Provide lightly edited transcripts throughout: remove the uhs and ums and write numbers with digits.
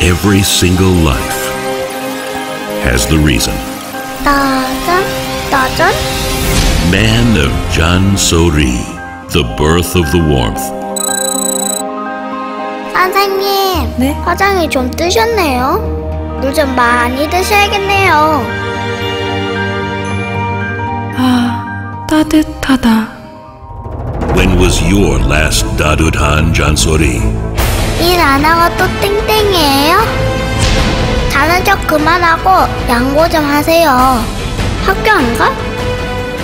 every single life has the reason. 따전? Man of Zansori, the birth of the warmth. 선생님, 네? 화장이 좀 뜨셨네요. 물 좀 많이 드셔야겠네요. 아, 따뜻하다. When was your last 따뜻한 잔소리? 일 안 하고 또 땡땡이에요? 자는 척 그만하고 양보 좀 하세요. 학교 안 가?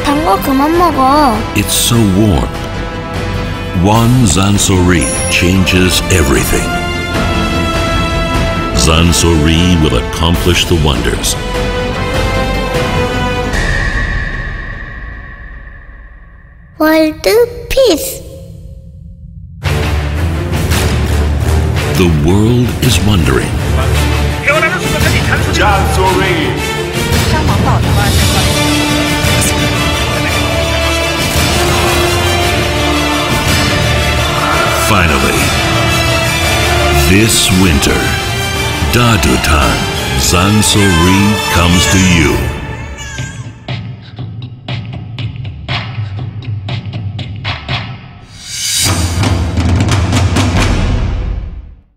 단 거 그만 먹어. It's so warm. One Zansori changes everything. Zansori will accomplish the wonders. 월드 피스. The world is wondering. 잔소리. Finally, this winter, 따뜻한 Zansori comes to you.